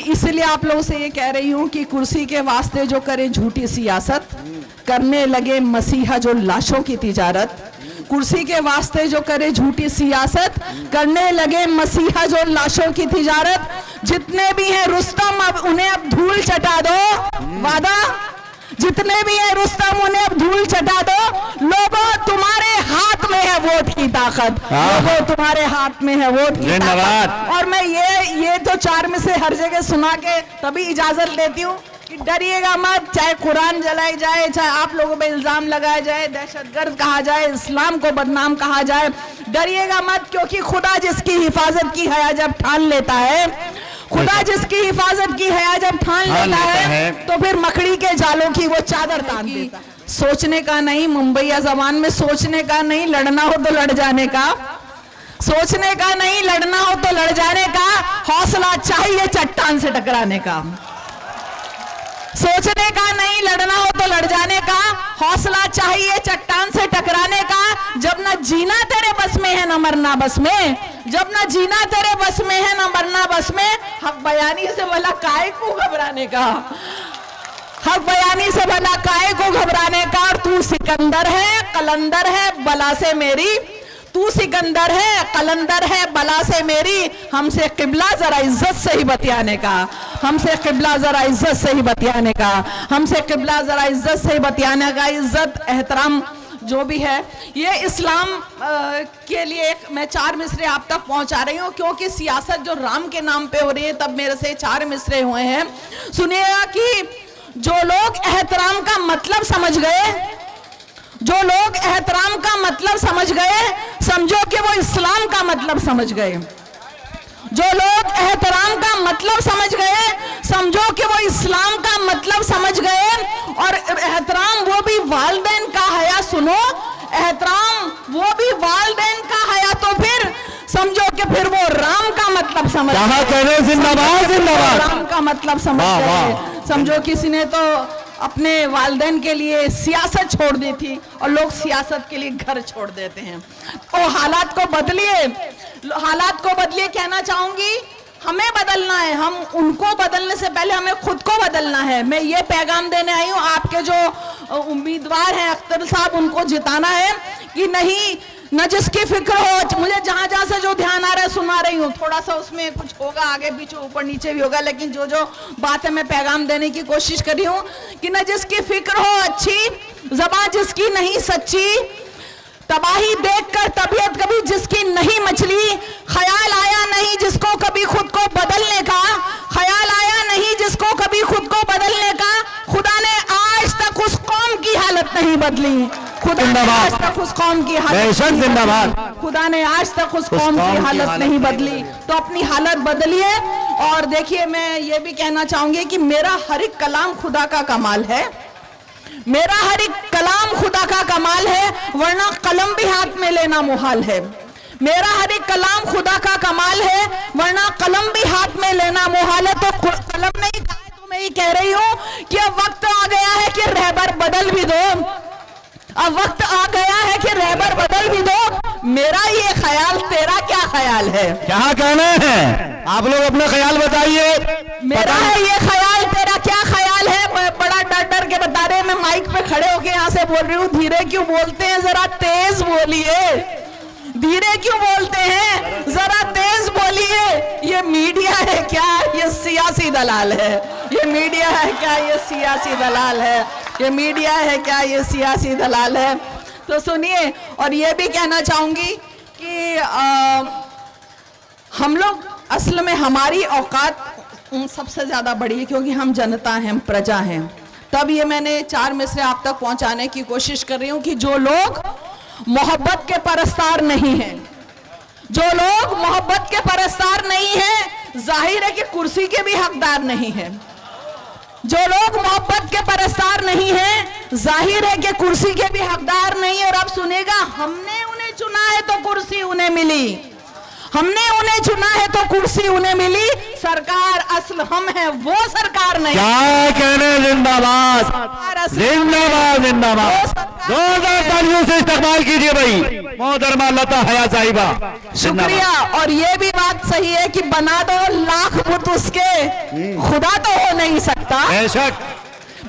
इसलिए आप लोगों से ये कह रही हूं कि कुर्सी के वास्ते जो करे झूठी सियासत, करने लगे मसीहा जो लाशों की तिजारत। कुर्सी के वास्ते जो करे झूठी सियासत, करने लगे मसीहा जो लाशों की तिजारत। जितने भी हैं रुस्तम अब उन्हें अब धूल चटा दो, वादा। जितने भी हैं रुस्तम उन्हें अब धूल चटा दो। लोगों तुम्हारे हाथ में है वोट की ताकत, लोगों तुम्हारे हाथ में है वोट की ताकत। और मैं ये तो 4 में से हर जगह सुना के तभी इजाजत लेती हूँ कि डरिएगा मत, चाहे कुरान जलाई जाए, चाहे आप लोगों पे इल्जाम लगाया जाए, दहशतगर्द कहा जाए, इस्लाम को बदनाम कहा जाए, डरिएगा मत, क्योंकि खुदा जिसकी हिफाजत की हया जब ठान लेता है, खुदा जिसकी हिफाजत की हया जब ठान लेता है तो फिर मकड़ी के जालों की वो चादर तान देता है। सोचने का नहीं, मुंबईया जबान में सोचने का नहीं, लड़ना हो तो लड़ जाने का। सोचने का नहीं, लड़ना हो तो लड़ जाने का। हौसला चाहिए चट्टान से टकराने का। सोचने का नहीं, लड़ना हो तो लड़ जाने का। हौसला चाहिए चट्टान से टकराने का। जब ना जीना तेरे बस में है ना मरना बस में, जब ना जीना तेरे बस में है ना मरना बस में, हक बयानी से भला काहे को घबराने का। हक बयानी से भला काहे को घबराने का। और तू सिकंदर है, कलंदर है बला से मेरी, तू सिकंदर है, कलंदर है बला से मेरी। हमसे किबला जरा इज्जत से ही बतियाने का, हमसे किबला जरा इज्जत से ही बतियाने का, हमसे किबला जरा इज्जत से ही बतियाने का। इज्जत एहतराम जो भी है, ये इस्लाम के लिए मैं 4 मिसरे आप तक पहुंचा रही हूँ, क्योंकि सियासत जो राम के नाम पे हो रही है, तब मेरे से 4 मिसरे हुए हैं। सुनिएगा कि जो लोग एहतराम का मतलब समझ गए, जो लोग एहतराम का मतलब समझ गए, समझो कि वो इस्लाम का मतलब समझ गए। जो लोग एहतराम का मतलब समझ गए, समझो कि वो इस्लाम का मतलब समझ गए। और एहतराम वो भी वालिदैन का हया, सुनो, एहतराम वो भी वालिदैन का हया, तो फिर समझो कि फिर वो राम का मतलब समझ गए। जिंदाबाद जिंदाबाद, राम का मतलब समझ गए। समझो किसी ने तो अपने वालिदैन के लिए सियासत छोड़ दी थी, और लोग सियासत के लिए घर छोड़ देते हैं। तो हालात को बदलिए, हालात को बदलिए। कहना चाहूंगी हमें बदलना है, हम उनको बदलने से पहले हमें खुद को बदलना है। मैं ये पैगाम देने आई हूँ, आपके जो उम्मीदवार हैं अख्तर साहब, उनको जिताना है कि नहीं, न जिसकी फिक्र हो। मुझे जहां जहां से जो ध्यान आ रहा है सुना रही हूँ, थोड़ा सा उसमें कुछ होगा, आगे पीछे ऊपर नीचे भी होगा, लेकिन जो जो बात है मैं पैगाम देने की कोशिश कर रही हूँ कि न जिसकी फिक्र हो अच्छी, ज़बान जिसकी नहीं सच्ची, तबाही देखकर तबीयत कभी जिसकी नहीं मछली, ख्याल आया नहीं जिसको कभी खुद को बदलने का, ख्याल आया नहीं जिसको कभी खुद को बदलने का। खुदा ने आज तक उस कौम की हालत नहीं बदली, खुदा ने आज तक उस कौम की हालत, खुदा ने आज तक उस कौम की हालत नहीं बदली। तो अपनी हालत बदलिए। और देखिए, मैं ये भी कहना चाहूंगी कि मेरा हर एक कलाम खुदा का कमाल है, मेरा हर एक कलाम खुदा का कमाल है, वरना कलम भी हाथ में लेना मुहाल है। मेरा हर एक कलाम खुदा का कमाल है, वरना कलम भी हाथ में लेना मुहाल है। तो कलम नहीं कहा तो मैं ये कह रही हूँ कि अब वक्त आ गया है कि रहबर बदल भी दो, अब वक्त आ गया है कि रहबर बदल भी दो। मेरा ये ख्याल, तेरा क्या ख्याल है? क्या कहना है आप लोग, अपना ख्याल बताइए। मेरा है ये ख्याल, तेरा क्या ख्याल है? मैं बड़ा डर डर के बता रहे, मैं माइक पे खड़े होके यहाँ से बोल रही हूँ। धीरे क्यों बोलते हैं, जरा तेज बोलिए। धीरे क्यों बोलते हैं, जरा तेज बोलिए। ये मीडिया है क्या, ये सियासी दलाल है? ये मीडिया है क्या, ये सियासी दलाल है? ये मीडिया है क्या, ये सियासी दलाल है? तो सुनिए, और ये भी कहना चाहूंगी कि हम लोग असल में, हमारी औकात सबसे ज्यादा बड़ी है, क्योंकि हम जनता हैं, प्रजा हैं। तब ये मैंने 4 मिसरे आप तक पहुंचाने की कोशिश कर रही हूं कि जो लोग मोहब्बत के परस्तार नहीं हैं, जो लोग मोहब्बत के परस्तार नहीं हैं, जाहिर है कि कुर्सी के भी हकदार नहीं हैं। जो लोग मोहब्बत के परस्तार नहीं हैं, जाहिर है कि कुर्सी के भी हकदार नहीं है। और अब सुनेगा, हमने उन्हें चुना है तो कुर्सी उन्हें मिली, हमने उन्हें चुना है तो कुर्सी उन्हें मिली। सरकार असल हम है, वो सरकार नहीं। क्या कहने, जिंदाबाद जिंदाबाद जिंदाबाद। 2000 तालियों से इस्तेमाल कीजिए भाई। मोहतरमा लता हया साहिबा, शुक्रिया। और ये भी बात सही है कि बना दो लाख बुत उसके, खुदा तो हो नहीं सकता। बेशक,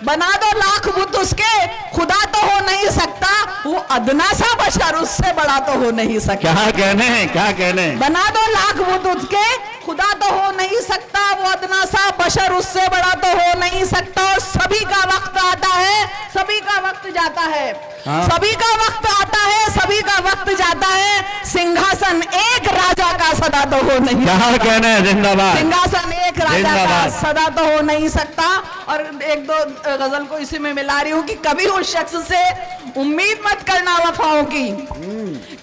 बना दो लाख बुत उसके, खुदा तो हो नहीं सकता। वो अदना सा बशर, उससे बड़ा तो हो नहीं सकता। क्या कहने हैं, क्या कहने। बना दो लाख बुत उसके, खुदा तो हो नहीं सकता। वो अदना सा बशर, उससे बड़ा तो हो नहीं सकता। और सभी का वक्त आता है, सभी का वक्त जाता है। हाँ। सभी का वक्त आता है, सभी का वक्त जाता है। सिंहासन एक राजा का सदा तो हो नहीं। क्या कहने हैं, जिंदाबाद। सिंहासन एक राजा का सदा तो हो नहीं सकता। और एक दो गजल को इसी में मिला रही हूँ कि कभी उस शख्स से उम्मीद मत करना वफाओं की,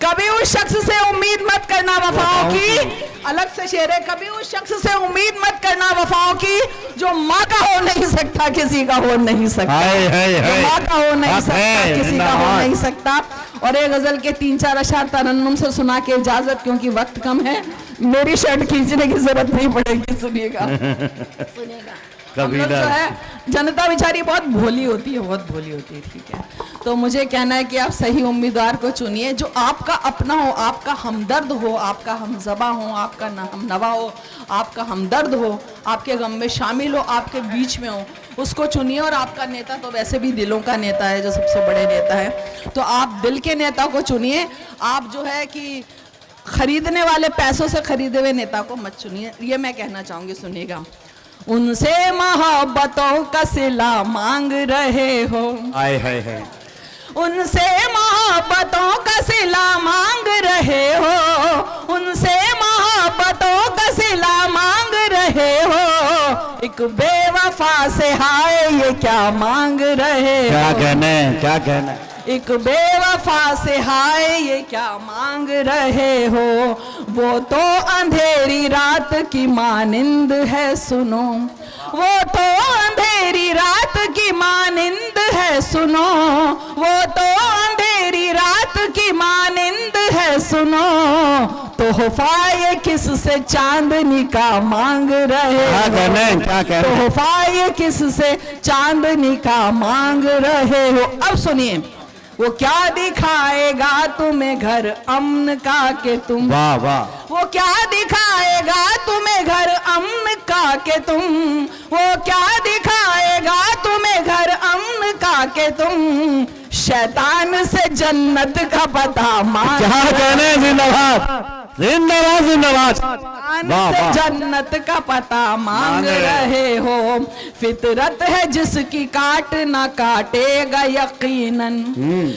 कभी उस शख्स से उम्मीद मत करना वफाओं की। अलग से शेर है, कभी उस शख्स से उम्मीद मत करना वफाओं की, जो माँ का हो नहीं सकता, किसी का हो नहीं सकता। जो माँ का हो नहीं सकता, किसी का हो नहीं सकता। और एक गजल के 3-4 अशआर तरन्नुम से सुना के इजाजत, क्योंकि वक्त कम है, मेरी शर्ट खींचने की जरूरत नहीं पड़ेगी। सुनिएगा, सुनिएगा। हम लोग जो है, जनता बेचारी बहुत भोली होती है, बहुत भोली होती है, ठीक है। तो मुझे कहना है कि आप सही उम्मीदवार को चुनिए, जो आपका अपना हो, आपका हमदर्द हो, आपका हमज़बा हो, आपका हमनवा हो, आपका हमदर्द हो, आपके गम में शामिल हो, आपके बीच में हो, उसको चुनिए। और आपका नेता तो वैसे भी दिलों का नेता है, जो सबसे बड़े नेता है, तो आप दिल के नेता को चुनिए। आप जो है कि खरीदने वाले, पैसों से खरीदे हुए नेता को मत चुनिए। ये मैं कहना चाहूँगी, सुनिएगा। उनसे मोहब्बतों का सिला मांग रहे हो, आए हाय हाय, उनसे मोहब्बतों का सिला मांग रहे हो, उनसे मोहब्बतों का सिला मांग रहे हो। एक बेवफा से हाय ये क्या मांग रहे हो। क्या कहने, क्या कहने। एक बेवफा से हाय ये क्या मांग रहे हो। वो तो अंधेरी रात की मानिंद है सुनो, वो तो अंधेरी रात की मानिंद है सुनो, वो तो अंधेरी रात की मानिंद है सुनो। तोहफा ये किससे चांदनी का मांग रहे हो। क्या कहने, क्या कहने। तोहफा ये किससे चांदनी का मांग रहे हो। अब सुनिए, वो क्या दिखाएगा तुम्हें घर अमन का के तुम, वाह वाह, वो क्या दिखाएगा तुम्हें घर अमन का के तुम, वो क्या दिखाएगा तुम्हें घर अमन का के तुम। शैतान से जन्नत का पता मांग, क्या कहने। जिंदाबाद, जिंदाबाद, जिंदाबाद। से जन्नत का पता मांग रहे हो। फितरत है जिसकी काट ना काटेगा यकीनन,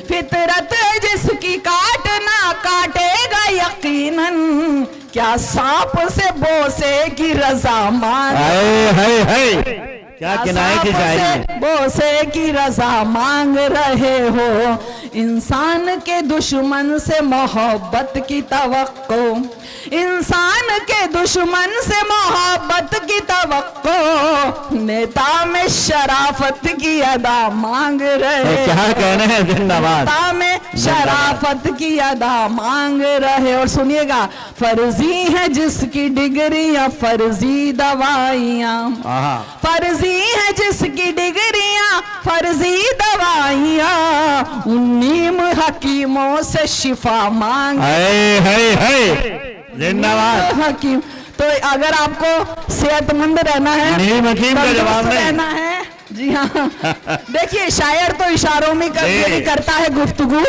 फितरत है जिसकी काट ना काटेगा यकीनन। क्या सांप से बोसे की रजा मांग, क्या किनारे की शायरी, बोसे की रजा मांग रहे हो। इंसान के दुश्मन से मोहब्बत की तवक्को, इंसान के दुश्मन से मोहब्बत की तवक्को। नेता में शराफत की अदा मांग रहे, क्या कहने हैं। जिंदाबाद, नेता में शराफत की अदा मांग रहे। और सुनिएगा, फर्जी है जिसकी डिग्रियां फर्जी दवाइयां, फर्जी है जिसकी डिग्रियां फर्जी दवाइयां। उन्नीम हकीमों से शिफा मांग, जिंदाबाद हकीम। तो अगर आपको सेहतमंद रहना है, हकीम का जवाब नहीं रहना है, जी हाँ। देखिए, शायर तो इशारों में करता है गुफ्तगू,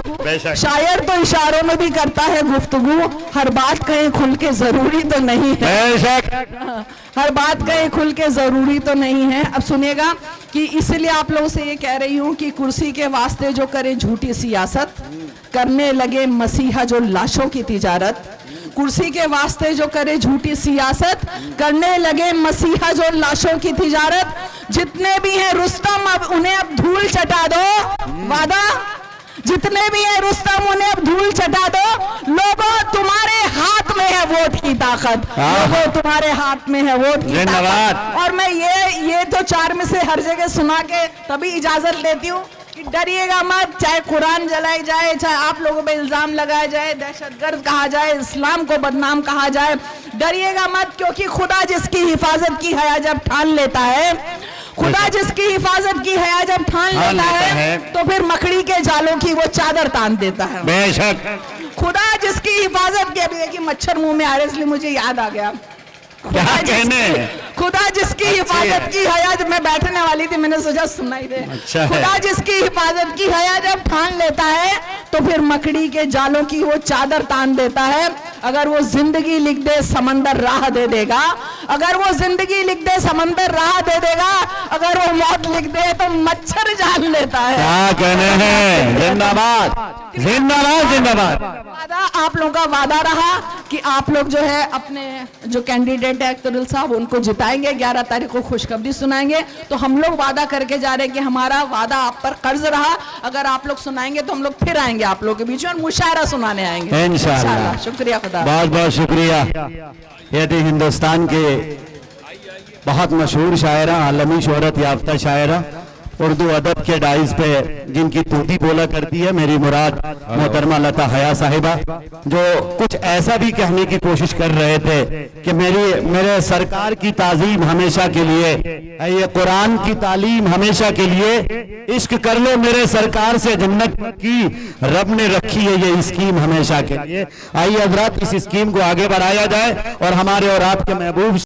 शायर तो इशारों में भी करता है गुफ्तगू। हर बात कहीं खुल के जरूरी तो नहीं है, हर बात कहीं खुल के जरूरी तो नहीं है। अब सुनिएगा कि इसलिए आप लोगों से ये कह रही हूँ कि कुर्सी के वास्ते जो करे झूठी सियासत, करने लगे मसीहा जो लाशों की तिजारत। कुर्सी के वास्ते जो करे झूठी सियासत, करने लगे मसीहा जो लाशों की तिजारत। जितने भी हैं रुस्तम, अब उन्हें अब धूल चटा दो, वादा। जितने भी हैं रुस्तम, उन्हें अब धूल चटा दो। लोगों, तुम्हारे हाथ में है वोट की ताकत, लोगों तुम्हारे हाथ में है वोट की ताकत। और मैं ये तो 4 में से हर जगह सुना के तभी इजाजत लेती हूँ कि डरिएगा मत। चाहे कुरान जलाई जाए, चाहे आप लोगों पे इल्जाम लगाया जाए, दहशतगर्द कहा जाए, इस्लाम को बदनाम कहा जाए, डरिएगा मत। क्योंकि खुदा जिसकी हिफाजत की हया जब ठान लेता है, खुदा जिसकी हिफाजत की हया जब ठान लेता है, तो फिर मकड़ी के जालों की वो चादर तान देता है। बेशक, खुदा जिसकी हिफाजत की, अभी देखिए मच्छर मुंह में आ रहे हैं इसलिए मुझे याद आ गया। क्या कहने? खुदा जिसकी हिफाजत की हया, जब मैं बैठने वाली थी मैंने सोचा सुनाई दे। अच्छा है। खुदा जिसकी हिफाजत की हया जब ठान लेता है तो फिर मकड़ी के जालों की वो चादर तान देता है। अगर वो जिंदगी लिख दे समंदर राह दे देगा, अगर वो जिंदगी लिख दे समंदर राह दे देगा, अगर वो मौत लिख दे तो मच्छर जान लेता है। क्या कहने हैं? जिंदाबाद जिंदाबाद जिंदाबाद। वादा आप लोगों का वादा रहा कि आप लोग जो है अपने जो कैंडिडेट है अख्तरुल साहब उनको जिताएंगे, 11 तारीख को खुशखबरी सुनाएंगे। तो हम लोग वादा करके जा रहे हैं कि हमारा वादा आप पर कर्ज रहा, अगर आप लोग सुनाएंगे तो हम लोग फिर आएंगे आप लोग के बीच में और मुशायरा सुनाने आएंगे इंशाअल्लाह। शुक्रिया खुदा। बहुत बहुत शुक्रिया। ये थी हिंदुस्तान के बहुत मशहूर शायरा, आलमी शोहरत याफ्ता शायरा, उर्दू अदब के डाइस पे जिनकी तूती बोला करती है, मेरी मुराद मोहतरमा लता हया साहिबा, जो कुछ ऐसा भी कहने की कोशिश कर रहे थे कि मेरे सरकार की ताजीम हमेशा के लिए, ये कुरान की तालीम हमेशा के लिए, इश्क कर लो मेरे सरकार से जन्नत की रब ने रखी है ये स्कीम हमेशा के लिए। आइए हजरात इस स्कीम को आगे बढ़ाया जाए और हमारे और आपके महबूब